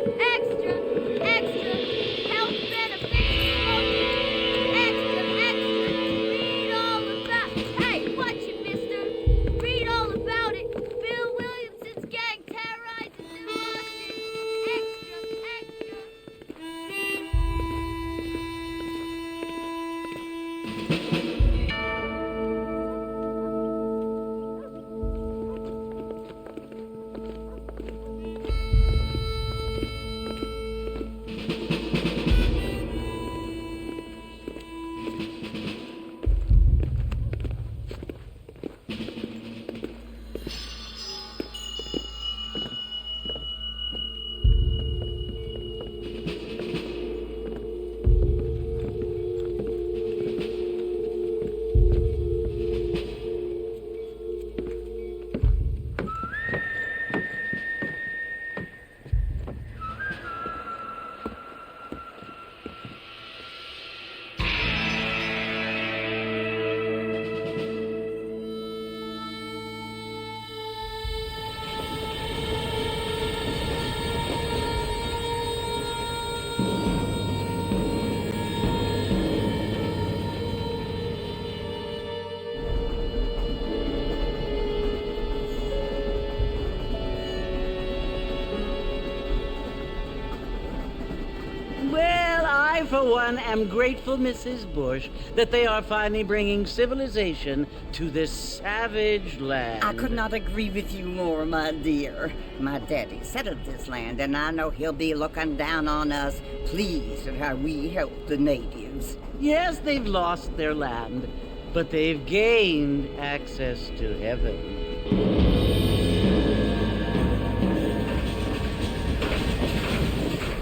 Extra, extra, health benefits promoted. Extra, extra, read all about. Hey, watch it, mister. Read all about it. Bill Williamson's gang terrorizes New Boston. Extra, extra. Well, I, for one, am grateful, Mrs. Bush, that they are finally bringing civilization to this savage land. I could not agree with you more, my dear. My daddy settled this land, and I know he'll be looking down on us, pleased at how we help the natives. Yes, they've lost their land, but they've gained access to heaven.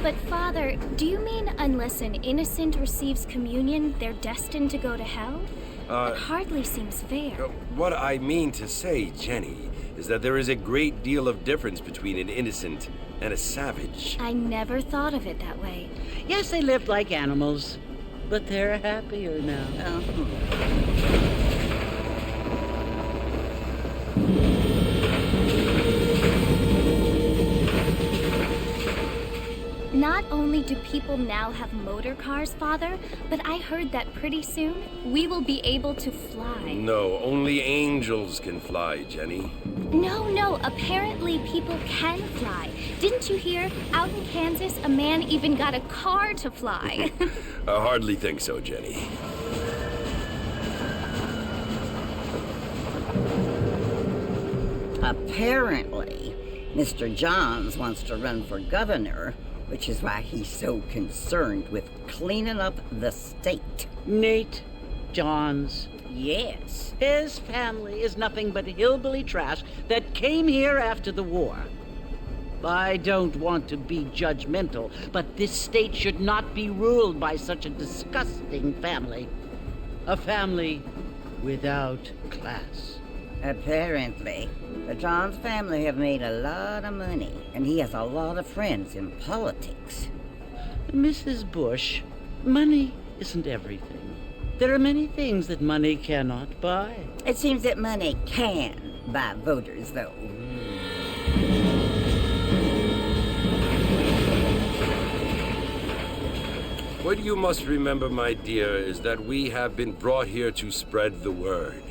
But Father, do you mean unless an innocent receives communion, they're destined to go to hell? That hardly seems fair. What I mean to say, Jenny, is that there is a great deal of difference between an innocent and a savage. I never thought of it that way. Yes, they lived like animals, but they're happier now. Not only do people now have motor cars, Father, but I heard that pretty soon we will be able to fly. No, only angels can fly, Jenny. No, apparently people can fly. Didn't you hear? Out in Kansas, a man even got a car to fly. I hardly think so, Jenny. Apparently, Mr. Johns wants to run for governor, which is why he's so concerned with cleaning up the state. Nate Johns. Yes. His family is nothing but hillbilly trash that came here after the war. I don't want to be judgmental, but this state should not be ruled by such a disgusting family. A family without class. Apparently, the Johns family have made a lot of money, and he has a lot of friends in politics. Mrs. Bush, money isn't everything. There are many things that money cannot buy. It seems that money can buy voters, though. What you must remember, my dear, is that we have been brought here to spread the word.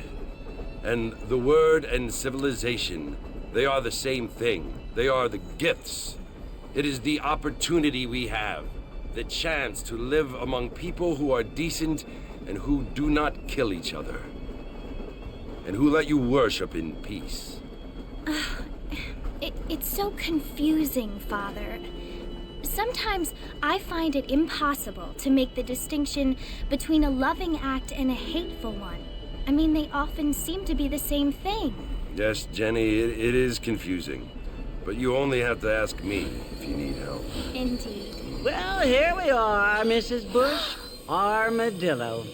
And the word and civilization, they are the same thing. They are the gifts. It is the opportunity we have, the chance to live among people who are decent and who do not kill each other, and who let you worship in peace. It's so confusing, Father. Sometimes I find it impossible to make the distinction between a loving act and a hateful one. I mean, they often seem to be the same thing. Yes, Jenny, it is confusing. But you only have to ask me if you need help. Indeed. Well, here we are, Mrs. Bush. Armadillo.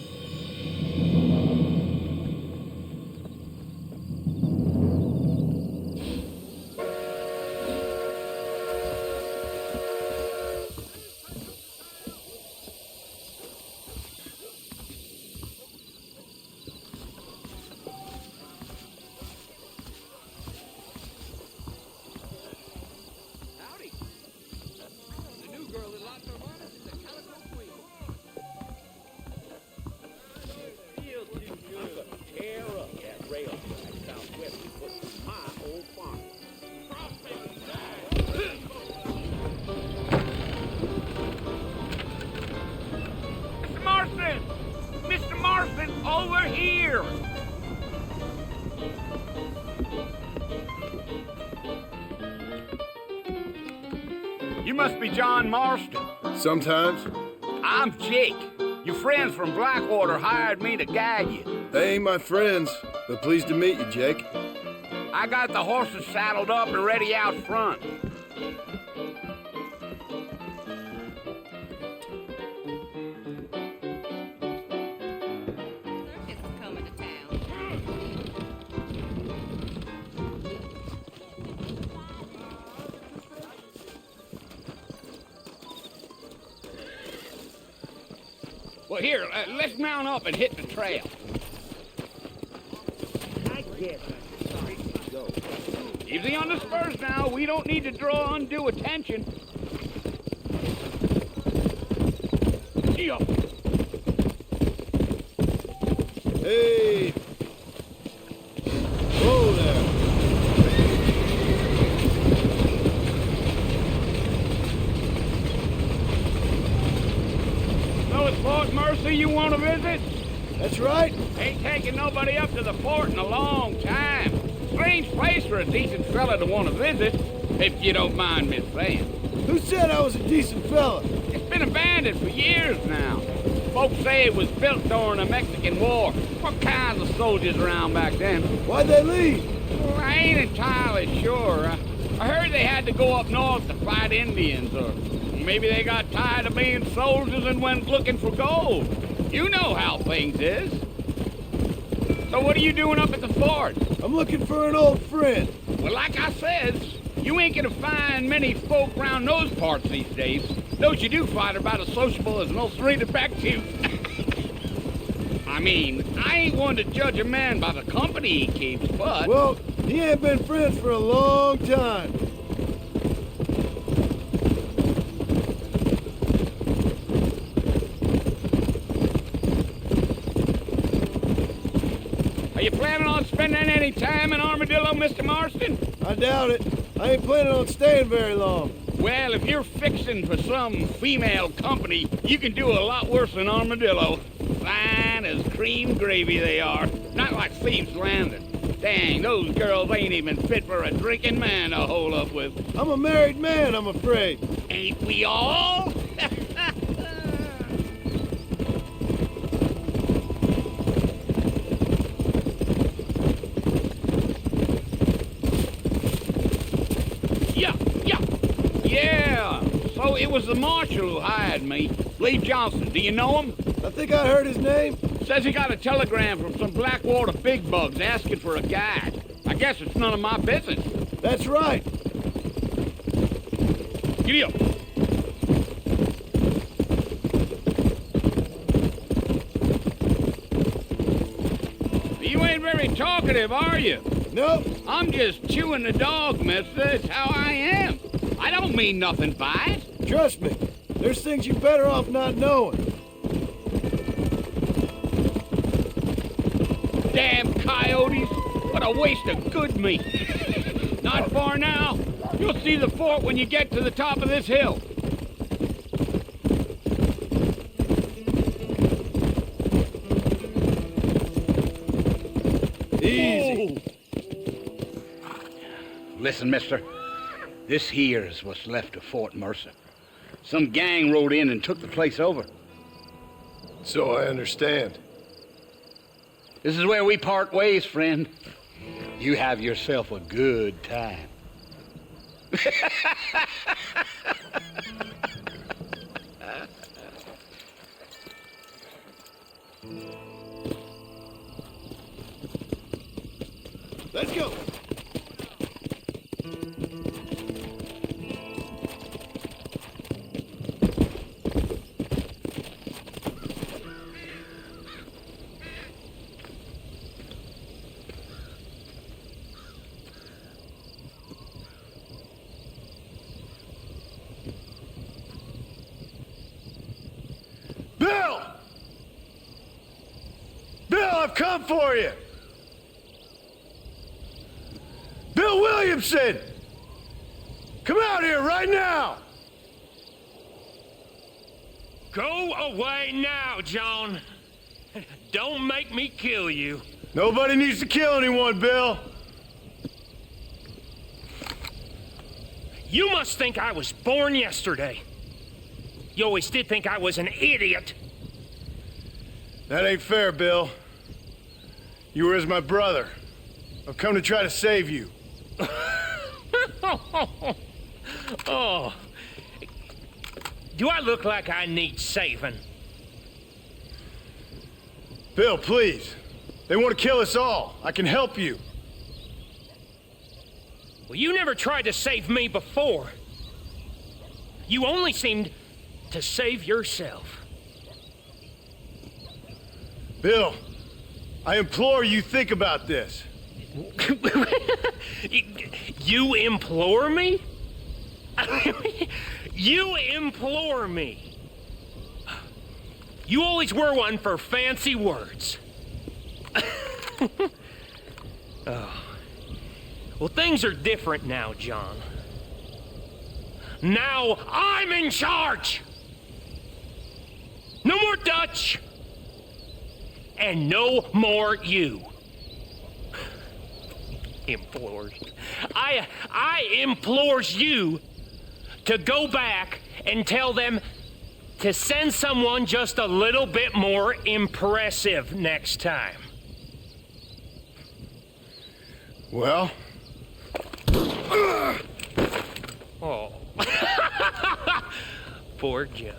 You must be John Marston. Sometimes. I'm Jake. Your friends from Blackwater hired me to guide you. They ain't my friends, but pleased to meet you, Jake. I got the horses saddled up and ready out front. Well, here, let's mount up and hit the trail. I guess I'm sorry to go. Easy on the spurs now. We don't need to draw undue attention. Yeah. Hey! Whoa there! So it's Fort Mercy you want to visit? That's right. Ain't taking nobody up to the fort in a long time. Strange place for a decent fella to want to visit, if you don't mind me saying. Who said I was a decent fella? It's been abandoned for years now. Folks say it was built during the Mexican War. What kinds of soldiers around back then? Why'd they leave? Well, I ain't entirely sure. I heard they had to go up north to fight Indians, or maybe they got tired of being soldiers and went looking for gold. You know how things is. So what are you doing up at the fort? I'm looking for an old friend. Well, like I says, you ain't gonna find many folk round those parts these days. Those you do find are about as sociable as an ulcerated back tooth. I mean, I ain't one to judge a man by the company he keeps, but... Well, he ain't been friends for a long time. Are you planning on spending any time in Armadillo, Mr. Marston? I doubt it. I ain't planning on staying very long. Well, if you're fixing for some female company, you can do a lot worse than Armadillo. Fine as cream gravy they are. Not like Thieves Landing. Dang, those girls ain't even fit for a drinking man to hole up with. I'm a married man, I'm afraid. Ain't we all? Yeah. So it was the marshal who hired me. Lee Johnson, do you know him? I think I heard his name. Says he got a telegram from some Blackwater big bugs asking for a guide. I guess it's none of my business. That's right. Giddy up. You ain't very talkative, are you? Nope. I'm just chewing the dog, mister. That's how I am. I don't mean nothing by it. Trust me. There's things you're better off not knowing. Damn coyotes. What a waste of good meat. Not far now. You'll see the fort when you get to the top of this hill. Easy. Whoa. Listen, mister. This here is what's left of Fort Mercer. Some gang rode in and took the place over. So I understand. This is where we part ways, friend. You have yourself a good time. Let's go. Bill! Bill, I've come for you! Bill Williamson! Come out here right now! Go away now, John. Don't make me kill you. Nobody needs to kill anyone, Bill. You must think I was born yesterday. You always did think I was an idiot. That ain't fair, Bill. You were as my brother. I've come to try to save you. Oh. Do I look like I need saving? Bill, please. They want to kill us all. I can help you. Well, you never tried to save me before. You only seemed to save yourself. Bill, I implore you think about this. You implore me? You implore me. You always were one for fancy words. Oh. Well, things are different now, John. Now I'm in charge! No more Dutch! And no more you. Implores. I implores you to go back and tell them to send someone just a little bit more impressive next time. Well? Oh. Poor John.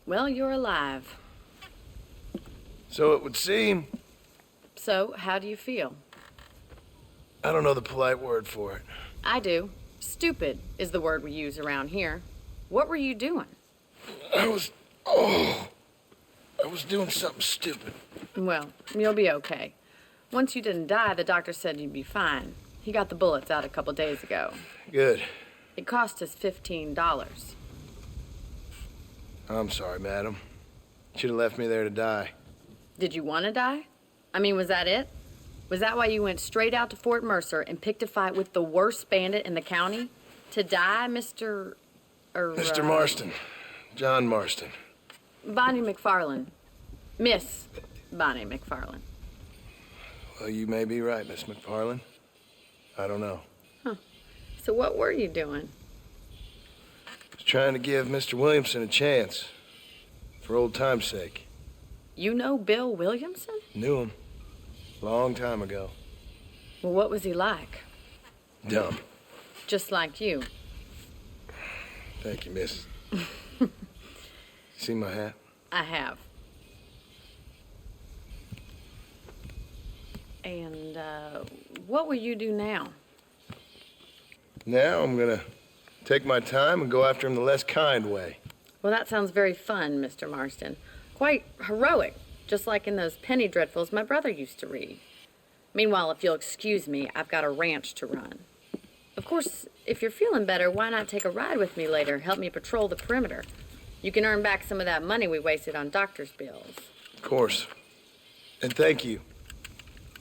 Well, you're alive. So it would seem. So, how do you feel? I don't know the polite word for it. I do. Stupid is the word we use around here. What were you doing? I was doing something stupid. Well, you'll be okay. Once you didn't die, the doctor said you'd be fine. He got the bullets out a couple days ago. Good. It cost us $15. I'm sorry, madam. Should have left me there to die. Did you want to die? I mean, was that it? Was that why you went straight out to Fort Mercer and picked a fight with the worst bandit in the county? To die, Mr. Mr. Marston. John Marston. Bonnie McFarlane. Miss Bonnie McFarlane. Well, you may be right, Miss McFarlane. I don't know. Huh. So what were you doing? I was trying to give Mr. Williamson a chance. For old time's sake. You know Bill Williamson? Knew him. Long time ago. Well, what was he like? Dumb. Just like you. Thank you, miss. See my hat? I have. And, what will you do now? Now I'm gonna take my time and go after him the less kind way. Well, that sounds very fun, Mr. Marston. Quite heroic, just like in those penny dreadfuls my brother used to read. Meanwhile, if you'll excuse me, I've got a ranch to run. Of course, if you're feeling better, why not take a ride with me later? Help me patrol the perimeter. You can earn back some of that money we wasted on doctor's bills. Of course. And thank you.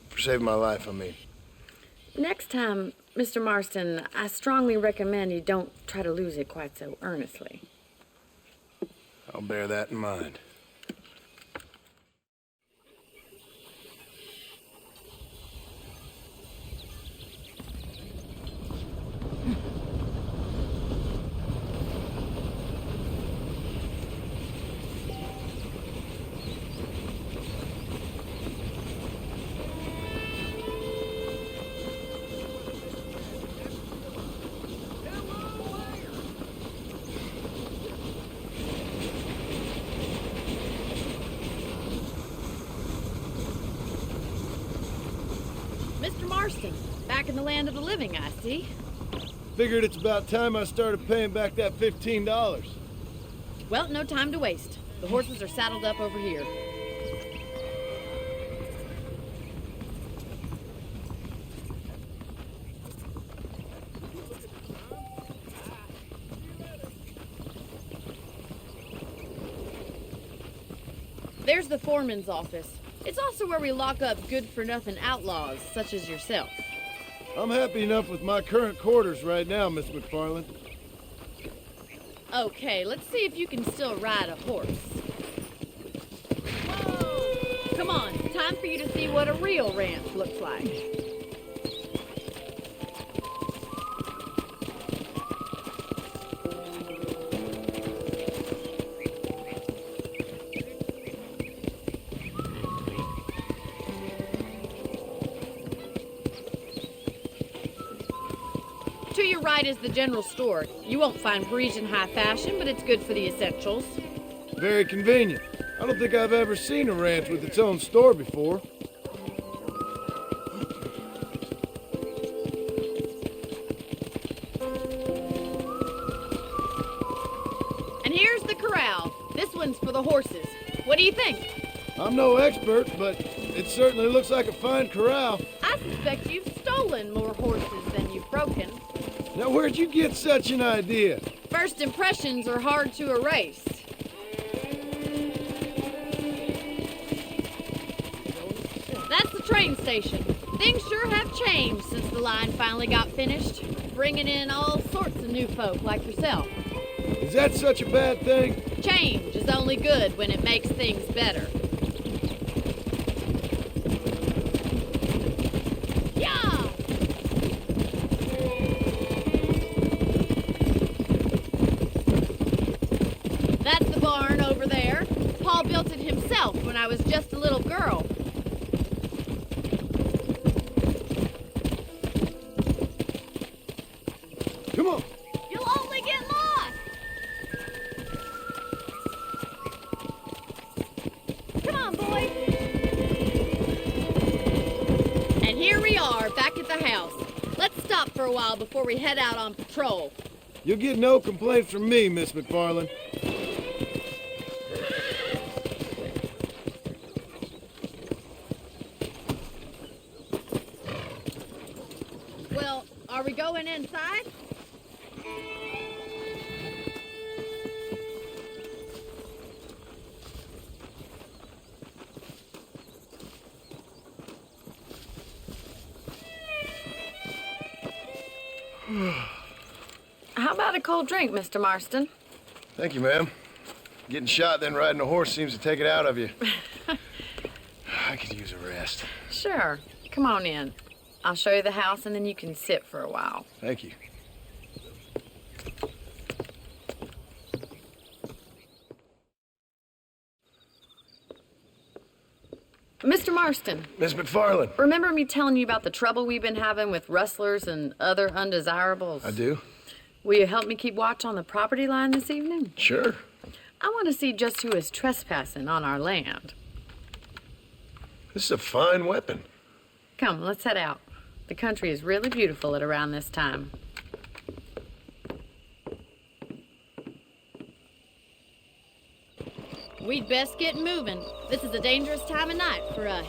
For saving my life, I mean. Next time, Mr. Marston, I strongly recommend you don't try to lose it quite so earnestly. I'll bear that in mind. in the land of the living, I see. Figured it's about time I started paying back that $15. Well, no time to waste. The horses are saddled up over here. There's the foreman's office. It's also where we lock up good-for-nothing outlaws, such as yourself. I'm happy enough with my current quarters right now, Miss McFarland. Okay, let's see if you can still ride a horse. Whoa! Come on, time for you to see what a real ranch looks like. To your right is the general store. You won't find Parisian high fashion, but it's good for the essentials. Very convenient. I don't think I've ever seen a ranch with its own store before. And here's the corral. This one's for the horses. What do you think? I'm no expert, but it certainly looks like a fine corral. I suspect you've stolen more horses than you've broken. Now, where'd you get such an idea? First impressions are hard to erase. That's the train station. Things sure have changed since the line finally got finished, bringing in all sorts of new folk like yourself. Is that such a bad thing? Change is only good when it makes things better. Yeah! That's the barn over there. Paul built it himself when I was just a little girl. Come on. You'll only get lost! Come on, boys! And here we are, back at the house. Let's stop for a while before we head out on patrol. You'll get no complaints from me, Miss McFarland. Well, are we going inside? How about a cold drink, Mr. Marston? Thank you, ma'am. Getting shot, then riding a horse seems to take it out of you. I could use a rest. Sure. Come on in. I'll show you the house and then you can sit for a while. Thank you. Mr. Marston, Miss McFarland. remember me telling you about the trouble we've been having with rustlers and other undesirables? I do. Will you help me keep watch on the property line this evening? Sure. I want to see just who is trespassing on our land. This is a fine weapon. Come, let's head out. The country is really beautiful at around this time. We'd best get moving. This is a dangerous time of night for us.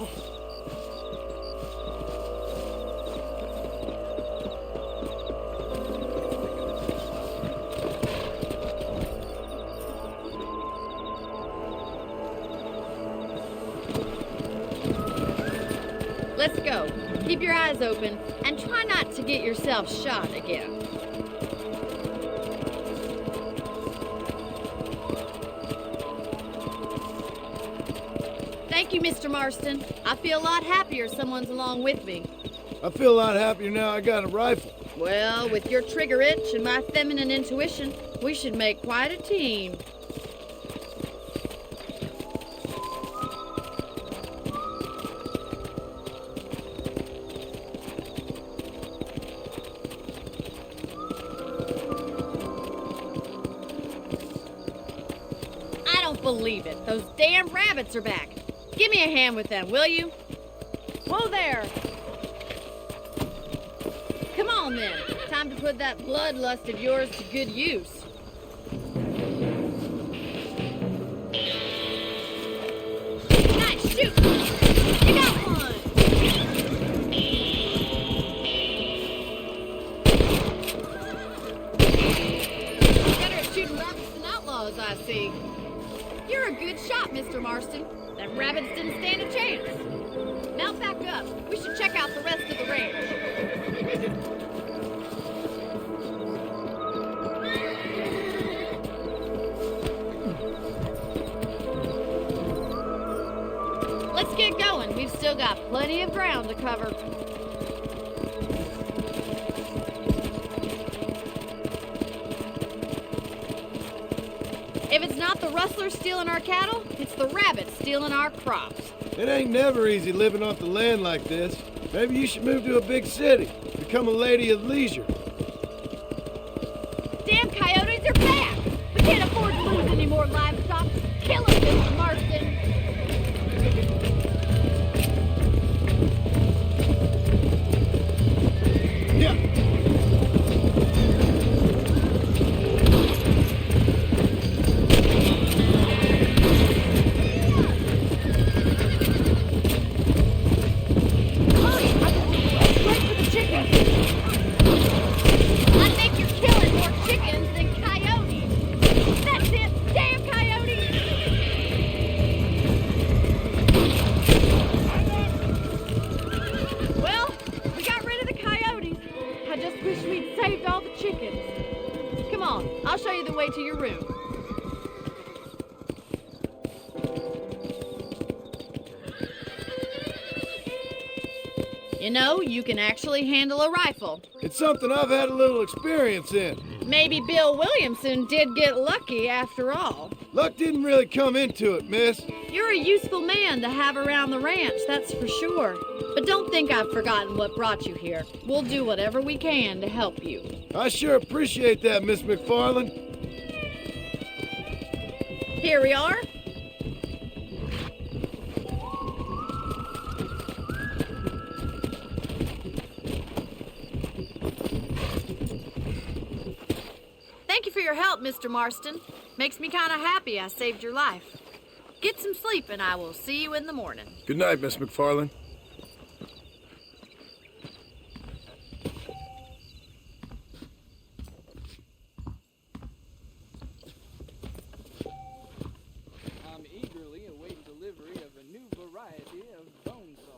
Let's go. Keep your eyes open and try not to get yourself shot again. Thank you, Mr. Marston. I feel a lot happier someone's along with me. I feel a lot happier now I got a rifle. Well, with your trigger itch and my feminine intuition, we should make quite a team. I don't believe it. Those damn rabbits are back. Give me a hand with them, will you? Whoa there! on then. Time to put that bloodlust of yours to good use. Nice shoot! You got one! Better at shooting rabbits than outlaws, I see. You're a good shot, Mr. Marston. Them rabbits didn't stand a chance. Now back up. We should check out the rest of the ranch. Let's get going. We've still got plenty of ground to cover. If it's not the rustlers stealing our cattle, it's the rabbits stealing our crops. It ain't never easy living off the land like this. Maybe you should move to a big city. Become a lady of leisure. Damn coyotes are back! We can't afford to lose any more livestock. Kill them, Mr. Marston! Yeah. I'll show you the way to your room. You know, you can actually handle a rifle. It's something I've had a little experience in. Maybe Bill Williamson did get lucky after all. Luck didn't really come into it, miss. You're a useful man to have around the ranch, that's for sure. But don't think I've forgotten what brought you here. We'll do whatever we can to help you. I sure appreciate that, Miss McFarland. Here we are. Thank you for your help, Mr. Marston. Makes me kind of happy I saved your life. Get some sleep and I will see you in the morning. Good night, Miss McFarland. I'm eagerly awaiting delivery of a new variety of bone saw.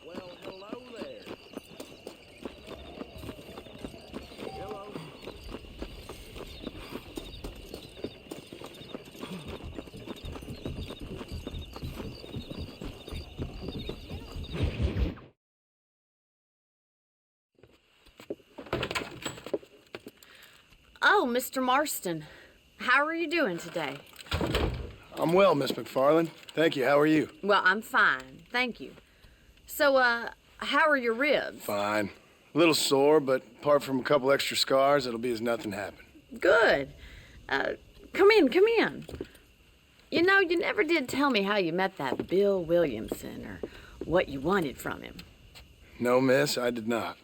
Well, hello there. Hello. Oh, Mr. Marston. How are you doing today? I'm well, Miss McFarland. Thank you. How are you? Well, I'm fine. Thank you. So, how are your ribs? Fine. A little sore, but apart from a couple extra scars, it'll be as nothing happened. Good. Come in. You know, you never did tell me how you met that Bill Williamson or what you wanted from him. No, miss, I did not.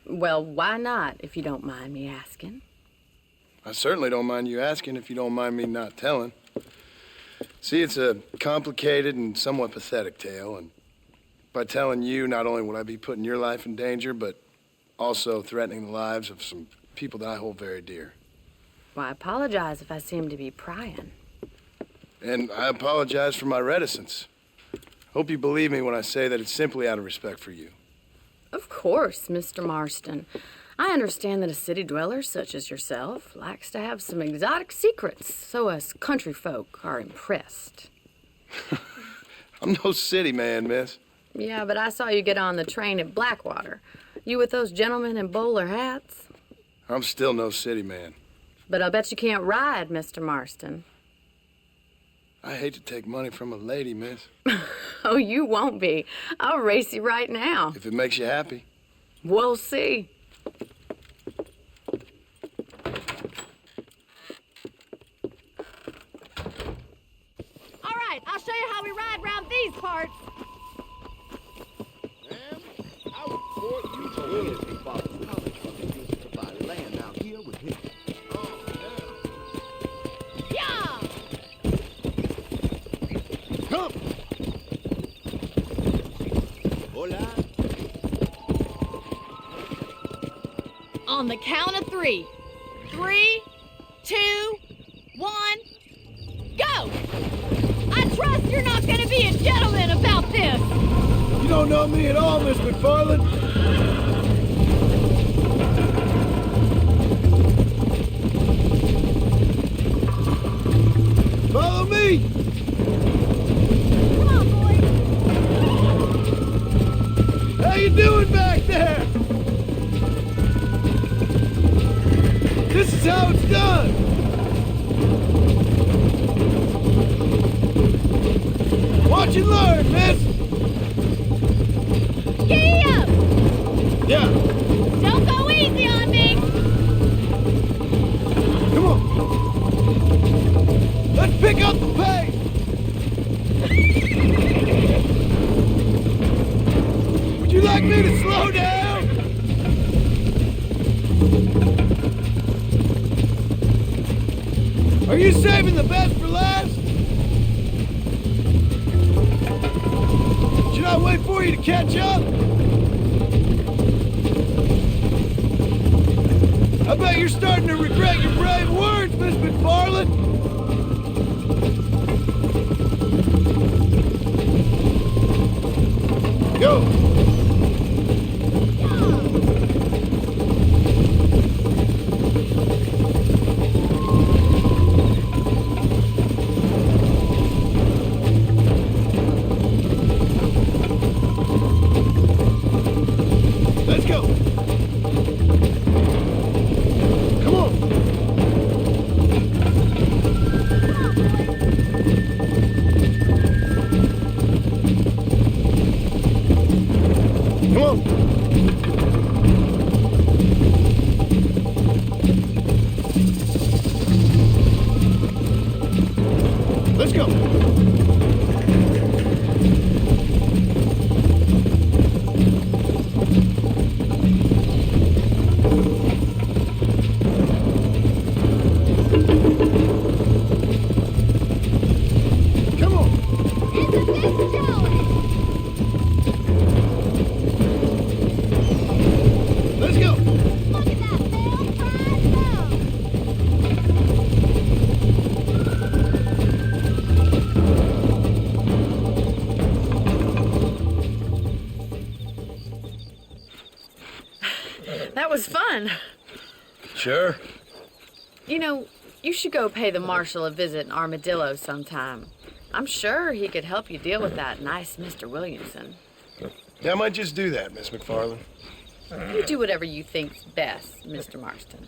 Well, why not, if you don't mind me asking? I certainly don't mind you asking if you don't mind me not telling. See, it's a complicated and somewhat pathetic tale, and by telling you, not only would I be putting your life in danger, but also threatening the lives of some people that I hold very dear. Well, I apologize if I seem to be prying. And I apologize for my reticence. Hope you believe me when I say that it's simply out of respect for you. Of course, Mr. Marston. I understand that a city dweller such as yourself likes to have some exotic secrets, so us country folk are impressed. I'm no city man, miss. Yeah, but I saw you get on the train at Blackwater. You with those gentlemen in bowler hats? I'm still no city man. But I'll bet you can't ride, Mr. Marston. I hate to take money from a lady, miss. Oh, you won't be. I'll race you right now. If it makes you happy. We'll see. All right, I'll show you how we ride around these parts. Ma'am, I would support you to win if you follow college funding used to provide land out here with him. Yeah! Come! Hola. On the count of 3. 3, 2, 1, go! I trust you're not gonna be a gentleman about this! You don't know me at all, Miss McFarland. Follow me! Come on, boys! How you doing back there? This is how it's done. Watch and learn, miss. Giddy up! Yeah, Don't go easy on me! come on. Let's pick up the pace. Would you like me to slow down? Are you saving the best for last? Should I wait for you to catch up? I bet you're starting to regret your brave words, Miss McFarland. Go. Let's go. Come on. Come on. Let's go. Come on. It's a big challenge! Let's go. Look at that male pride bow! That was fun. Sure. You know, you should go pay the marshal a visit in Armadillo sometime. I'm sure he could help you deal with that nice Mr. Williamson. Yeah, I might just do that, Miss McFarland. You do whatever you think's best, Mr. Marston.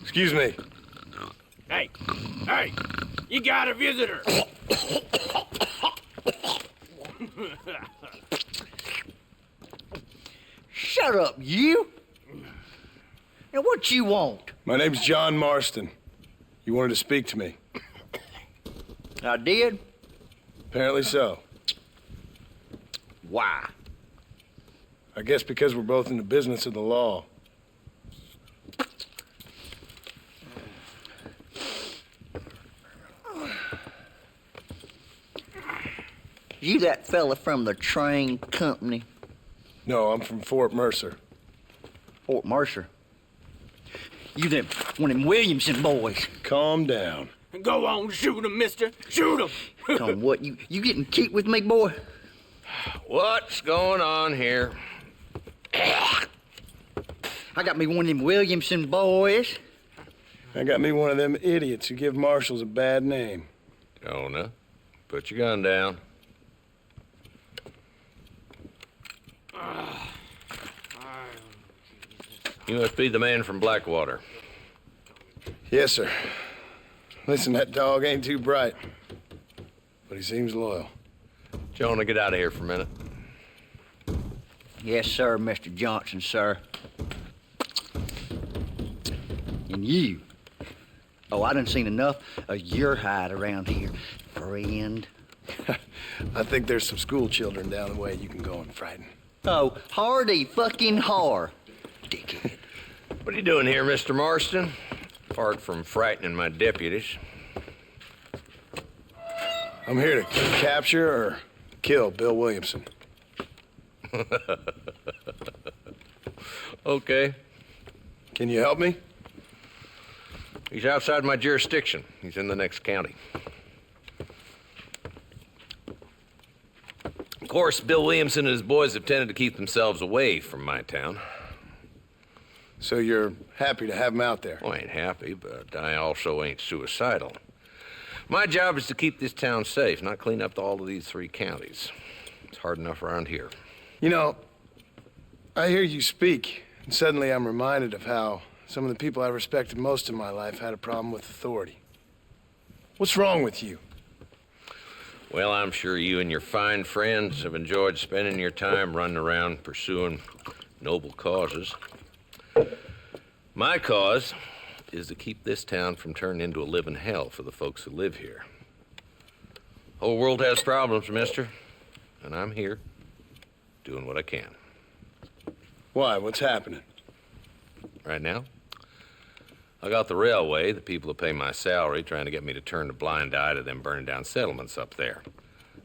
Excuse me. Hey, hey, you got a visitor. Shut up, you! Now, what you want? My name's John Marston. You wanted to speak to me. I did? Apparently so. Why? I guess because we're both in the business of the law. You that fella from the train company? No, I'm from Fort Mercer. Fort Mercer? You them one of them Williamson boys? Calm down. Go on, shoot him, mister. Shoot him. Tell 'em what, you getting cute with me, boy? What's going on here? I got me one of them Williamson boys. I got me one of them idiots who give marshals a bad name. Jonah, put your gun down. You must be the man from Blackwater. Yes, sir. Listen, that dog ain't too bright, but he seems loyal. Jonah, get out of here for a minute. Yes, sir, Mr. Johnson, sir. And you. Oh, I done seen enough of your hide around here, friend. I think there's some school children down the way you can go and frighten. Oh, hardy fucking har. Dickhead. What are you doing here, Mr. Marston? Apart from frightening my deputies. I'm here to capture or kill Bill Williamson. Okay. Can you help me? He's outside my jurisdiction. He's in the next county. Of course, Bill Williamson and his boys have tended to keep themselves away from my town. So you're happy to have him out there? Well, I ain't happy, but I also ain't suicidal. My job is to keep this town safe, not clean up all of these 3 counties. It's hard enough around here. You know, I hear you speak, and suddenly I'm reminded of how some of the people I respected most in my life had a problem with authority. What's wrong with you? Well, I'm sure you and your fine friends have enjoyed spending your time running around pursuing noble causes. My cause is to keep this town from turning into a living hell for the folks who live here. Whole world has problems, mister, and I'm here doing what I can. Why? What's happening? Right now, I got the railway, the people who pay my salary, trying to get me to turn a blind eye to them burning down settlements up there.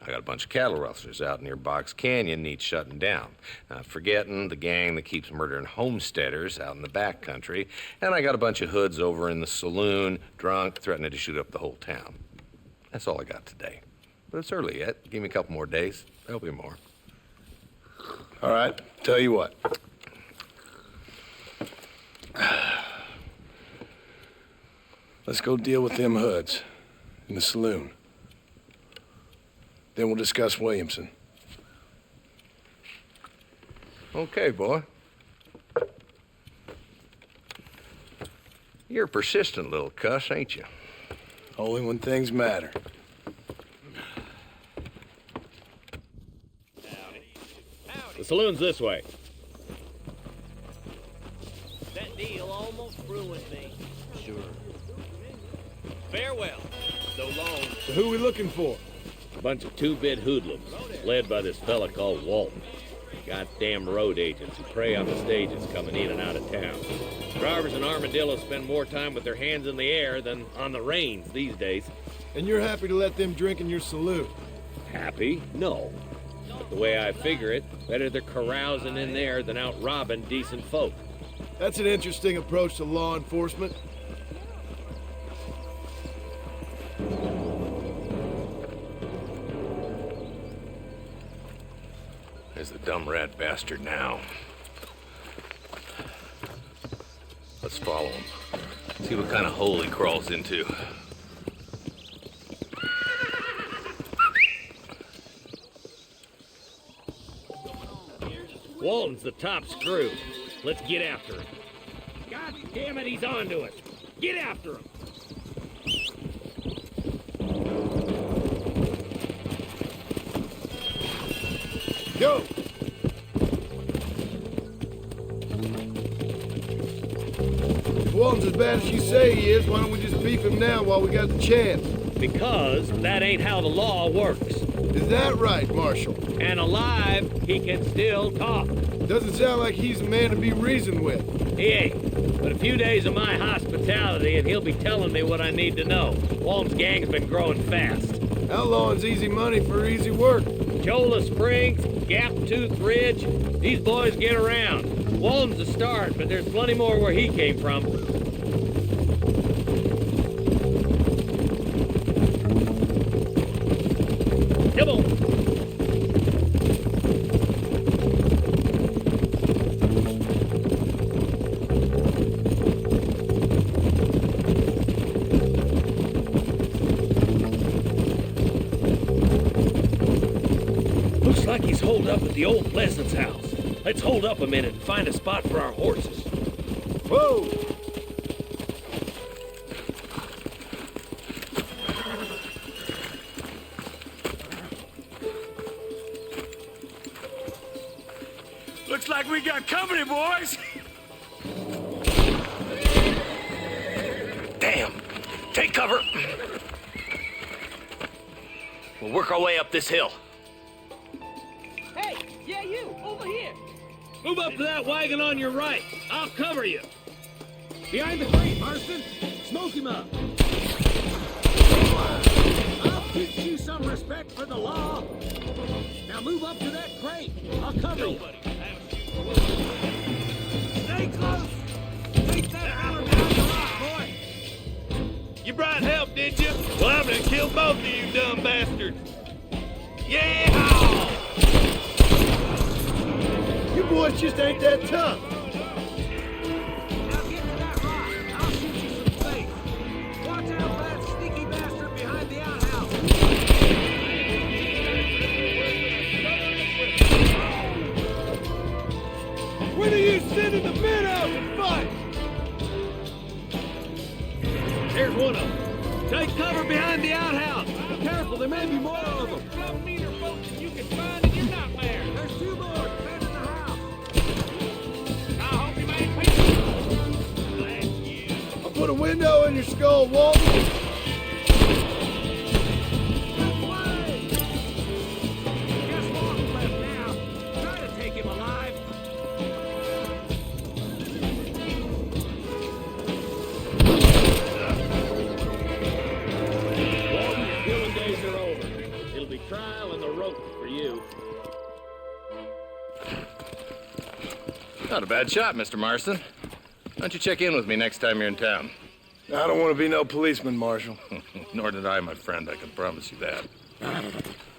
I got a bunch of cattle rustlers out near Box Canyon needs shutting down. Not forgetting the gang that keeps murdering homesteaders out in the back country. And I got a bunch of hoods over in the saloon, drunk, threatening to shoot up the whole town. That's all I got today. But it's early yet. Give me a couple more days. There'll be more. All right, tell you what. Let's go deal with them hoods in the saloon. Then we'll discuss Williamson. Okay, boy. You're a persistent little cuss, ain't you? Only when things matter. The saloon's this way. That deal almost ruined me. Sure. Farewell. So long. So who are we looking for? A bunch of 2-bit hoodlums, led by this fella called Walton. Goddamn road agents who prey on the stages coming in and out of town. Drivers and armadillos spend more time with their hands in the air than on the reins these days. And you're happy to let them drink in your saloon? Happy? No. But the way I figure it, better they're carousing in there than out robbing decent folk. That's an interesting approach to law enforcement. There's the dumb rat bastard now. Let's follow him. See what kind of hole he crawls into. Walton's the top screw. Let's get after him. God damn it, he's onto us. Get after him. Go! If Walton's as bad as you say he is, why don't we just beef him now while we got the chance? Because that ain't how the law works. Is that right, Marshal? And alive, he can still talk. Doesn't sound like he's a man to be reasoned with. He ain't. But a few days of my hospitality and he'll be telling me what I need to know. Walton's gang's been growing fast. Outlawing's easy money for easy work. Cholla Springs, Gap Tooth Ridge, these boys get around. Walton's a start, but there's plenty more where he came from. Come on. Looks like he's holed up at the old Pleasant's house. Let's hold up a minute and find a spot for our horses. Whoa! Looks like we got company, boys. Damn! Take cover! We'll work our way up this hill. Hey, yeah, you, over here. Move up to that wagon on your right. I'll cover you. Behind the crate, Marston. Smoke him up. I'll teach you some respect for the law. Now move up to that crate. I'll cover you. Stay close. Take that hammer down the rock, boy. You brought help, did you? Well, I'm gonna kill both of you dumb bastards. Yeah! You boys just ain't that tough. Now get to that rock. I'll shoot you some space. Watch out for that sneaky bastard behind the outhouse. When are you sending the men out to fight? There's one of them. Take cover behind the outhouse. Careful, there may be more of them. You can find in your nightmare. There's two more defending the house. I hope you made peace. Bless you. I'll put a window in your skull, Walton. This way. Guess Walton left now. Try to take him alive. Walton, your killing days are over. It'll be trial and the rope for you. Not a bad shot, Mr. Marston. Why don't you check in with me next time you're in town? I don't want to be no policeman, Marshal. Nor did I, my friend. I can promise you that.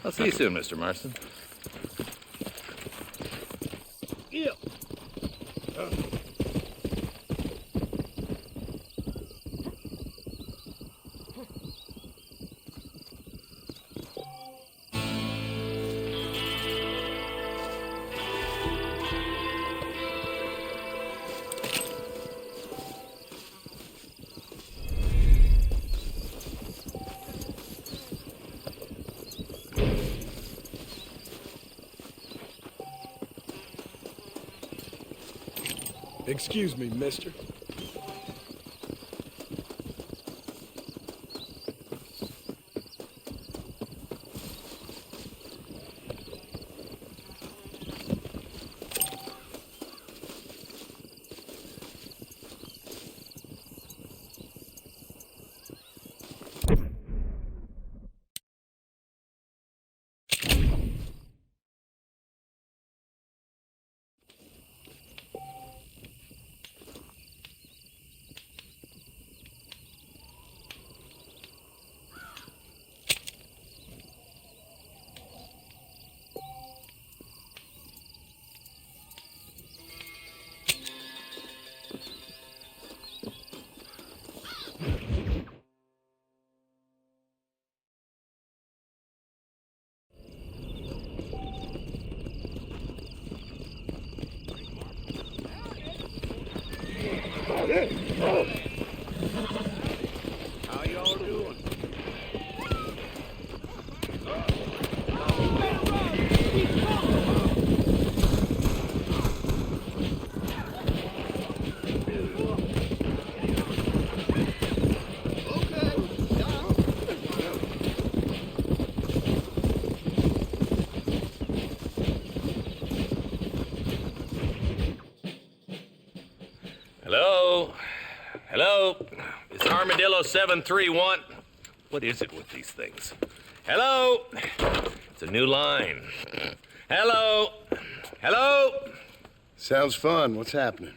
I'll see you soon, Mr. Marston. Yeah. Excuse me, mister. How y'all doing? Hello? Hello? It's Armadillo 731. What is it with these things? Hello? It's a new line. Hello? Hello? Sounds fun. What's happening?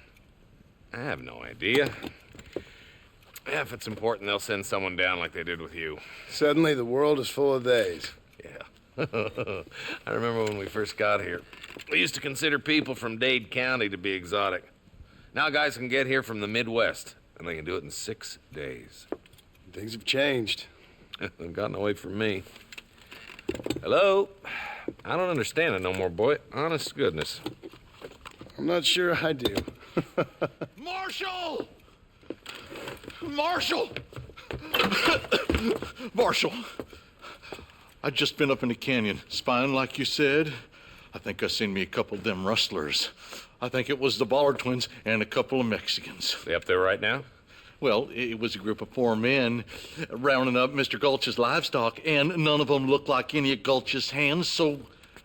I have no idea. Yeah, if it's important, they'll send someone down like they did with you. Suddenly, the world is full of theys. Yeah. I remember when we first got here. We used to consider people from Dade County to be exotic. Now guys can get here from the Midwest, and they can do it in 6 days. Things have changed. They've gotten away from me. Hello? I don't understand it no more, boy. Honest to goodness. I'm not sure I do. Marshal! Marshal! Marshal! I just been up in the canyon, spying like you said. I think I seen me a couple of them rustlers. I think it was the Ballard twins and a couple of Mexicans. They up there right now? Well, it was a group of 4 men rounding up Mr. Gulch's livestock, and none of them looked like any of Gulch's hands, so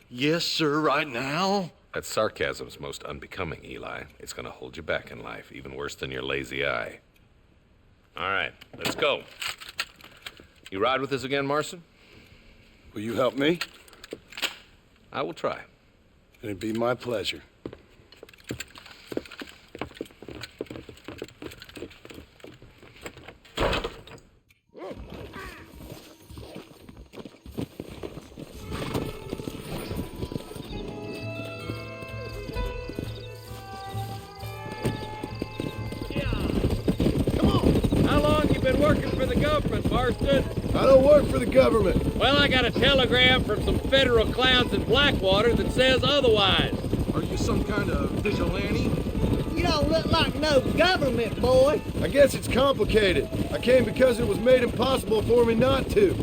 yes, sir, right now. That sarcasm's most unbecoming, Eli. It's gonna hold you back in life, even worse than your lazy eye. All right, let's go. You ride with us again, Marston? Will you help me? I will try. It'd be my pleasure. Working for the government, Marston. I don't work for the government. Well, I got a telegram from some federal clowns in Blackwater that says otherwise. Are you some kind of vigilante? You don't look like no government, boy. I guess it's complicated. I came because it was made impossible for me not to.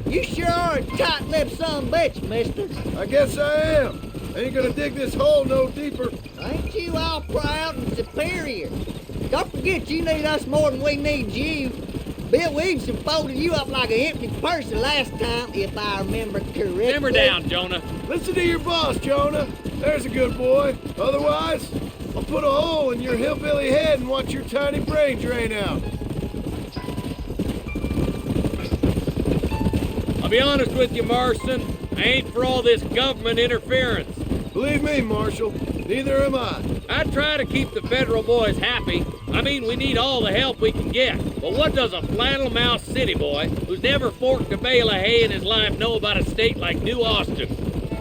You sure are a tight-lipped son of a bitch, mister. I guess I am. I ain't gonna dig this hole no deeper. Ain't you all proud and superior? Don't forget you need us more than we need you. Bill Williamson folded you up like an empty person last time, if I remember correctly. Simmer down, Jonah. Listen to your boss, Jonah. There's a good boy. Otherwise, I'll put a hole in your hillbilly head and watch your tiny brain drain out. I'll be honest with you, Marston. I ain't for all this government interference. Believe me, Marshal, neither am I. I try to keep the federal boys happy. I mean, we need all the help we can get. But what does a flannel-mouthed city boy who's never forked a bale of hay in his life know about a state like New Austin?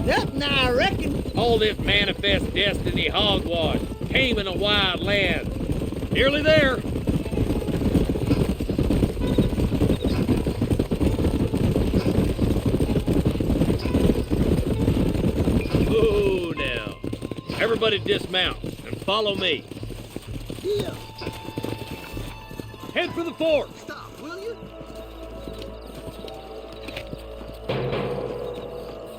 Nothing, I reckon. All this manifest destiny hogwash, taming a wild land. Nearly there. Ooh, now. Everybody dismount and follow me. Yeah. Head for the fort. Stop, will you?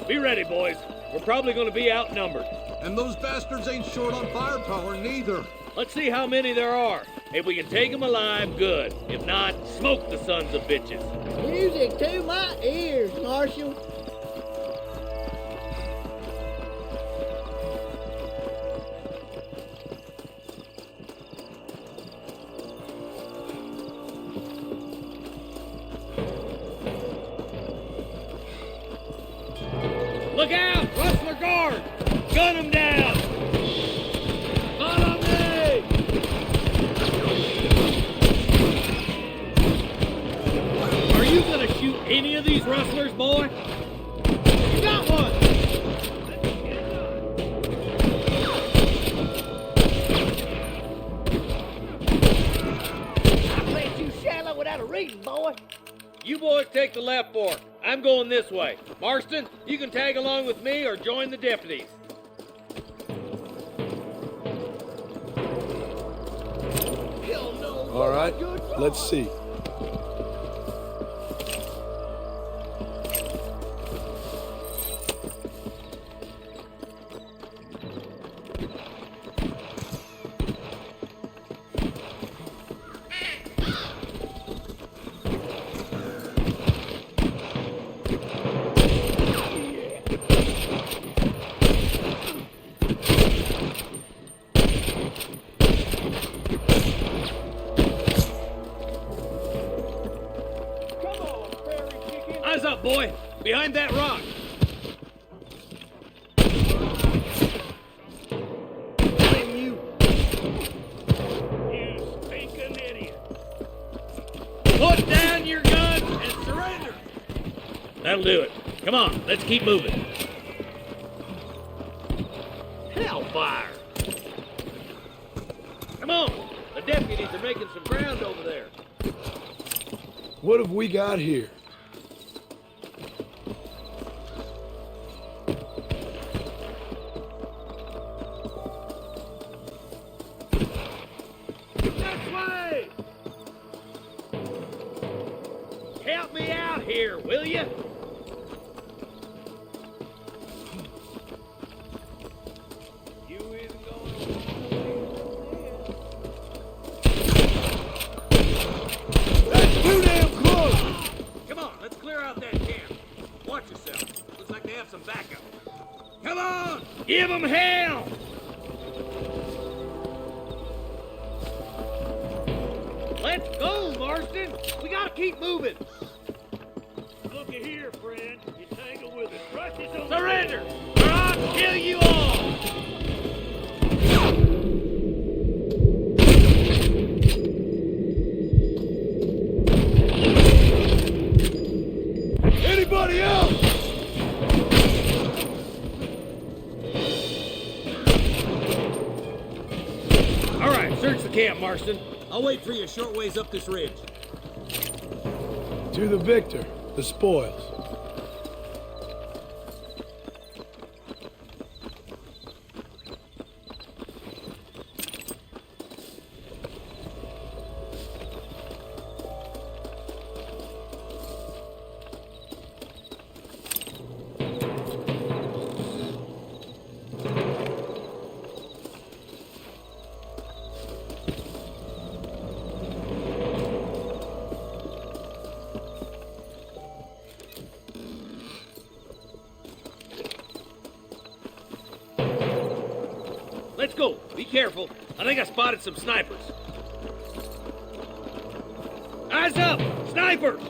Be ready, boys. We're probably going to be outnumbered. And those bastards ain't short on firepower, neither. Let's see how many there are. If we can take them alive, good. If not, smoke the sons of bitches. Music to my ears, Marshal. Look out! Rustler guard! Gun them down! Follow me! Are you gonna shoot any of these rustlers, boy? You got one! I played you shallow without a reason, boy. You boys take the left fork. I'm going this way. Marston, you can tag along with me or join the deputies. Hell no. All right, let's see. Eyes up, boy! Behind that rock! Blame you! You stinking idiot! Put down your guns and surrender! That'll do it. Come on, let's keep moving. Hellfire! Come on! The deputies are making some ground over there. What have we got here? This way! Help me out here, will you? You isn't going That's too damn close! Come on, let's clear out that camp. Watch yourself. Looks like they have some backup. Come on! Give them hell! Let's go, Marston! We gotta keep moving! Looky here, friend. You tangle with us. Rush is on surrender! Or I'll kill you all! Anybody else? All right, search the camp, Marston. I'll wait for you a short ways up this ridge. To the victor, the spoils. Let's go. Be careful. I think I spotted some snipers. Eyes up! Snipers!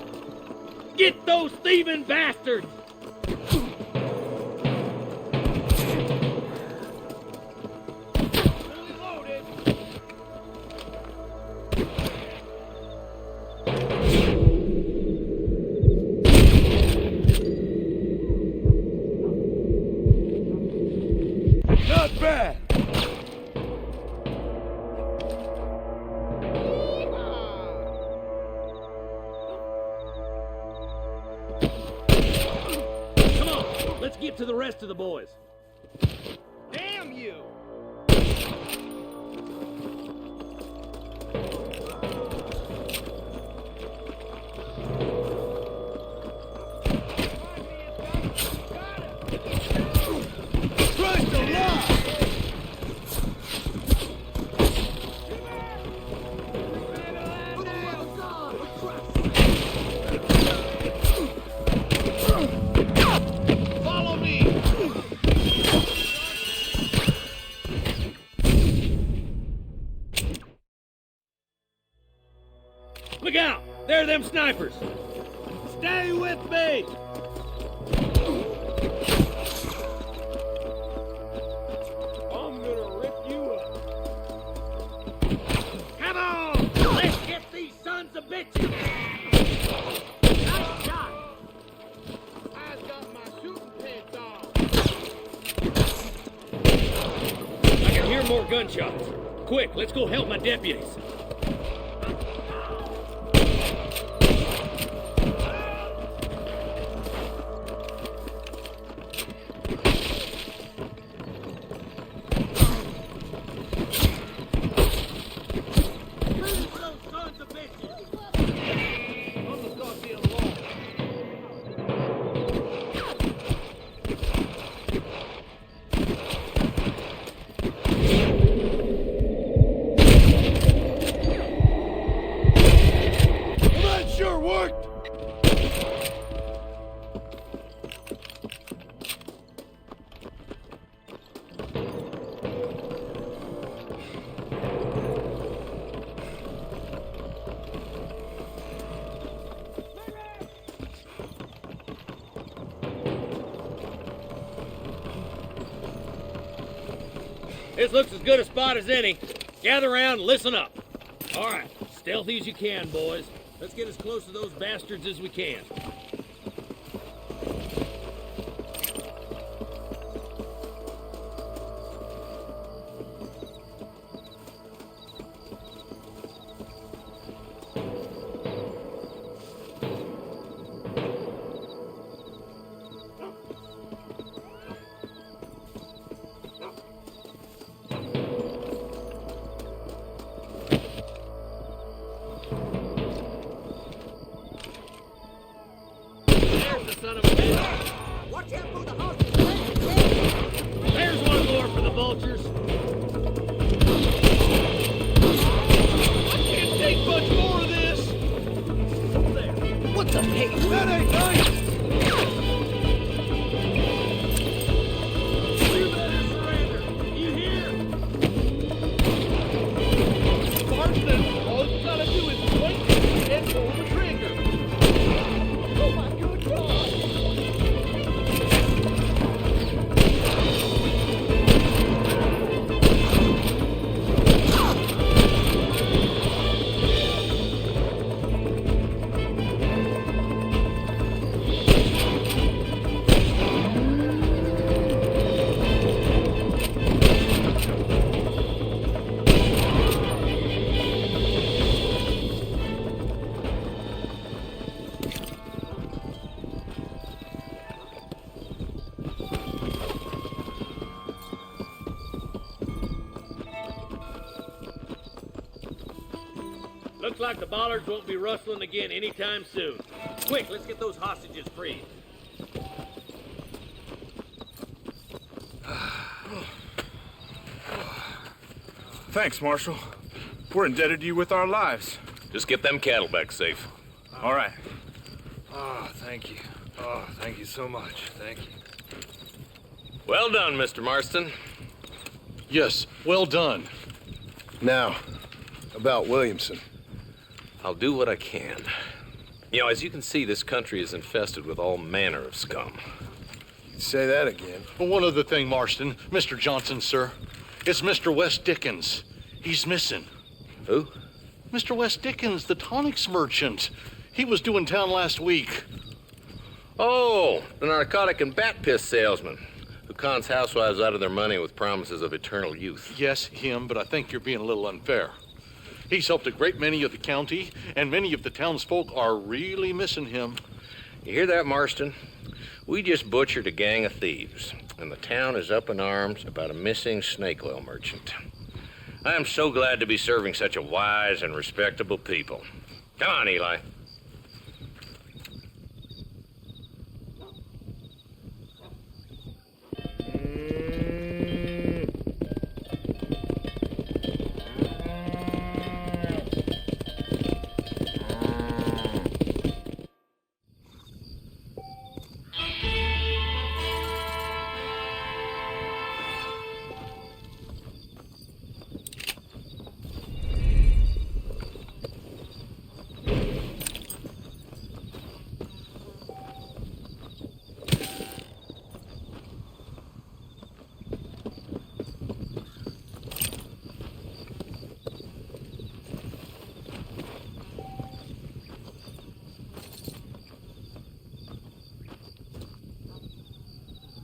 Get those thieving bastards! Fully loaded. Not bad! Come on, let's get to the rest of the boys. Damn you! Christ alive! Follow me! Look out! There are them snipers! Stay with me! I'm gonna rip you up. Come on! Let's get these sons of bitches! Nice shot! I've got my shooting pants on. I can hear more gunshots. Quick, let's go help my deputies. Move those This looks as good a spot as any. Gather around and listen up. All right, stealthy as you can, boys. Let's get as close to those bastards as we can. Son of a bitch. Watch out for the horses. There's one more for the vultures. I can't take much more of this. There. What the heck? That ain't nice. You better surrender. You hear? Marston, all you gotta do is point and pull the trigger. Oh my good God. Looks like the bollards won't be rustling again anytime soon. Quick, let's get those hostages free. Thanks, Marshal. We're indebted to you with our lives. Just get them cattle back safe. All right. Oh, thank you. Oh, thank you so much. Thank you. Well done, Mr. Marston. Yes, well done. Now, about Williamson. I'll do what I can. You know, as you can see, this country is infested with all manner of scum. Say that again. Well, one other thing, Marston. Mr. Johnson, sir. It's Mr. Wes Dickens. He's missing. Who? Mr. Wes Dickens, the tonics merchant. He was due in town last week. Oh, the narcotic and bat piss salesman who cons housewives out of their money with promises of eternal youth. Yes, him, but I think you're being a little unfair. He's helped a great many of the county, and many of the townsfolk are really missing him. You hear that, Marston? We just butchered a gang of thieves, and the town is up in arms about a missing snake oil merchant. I am so glad to be serving such a wise and respectable people. Come on, Eli.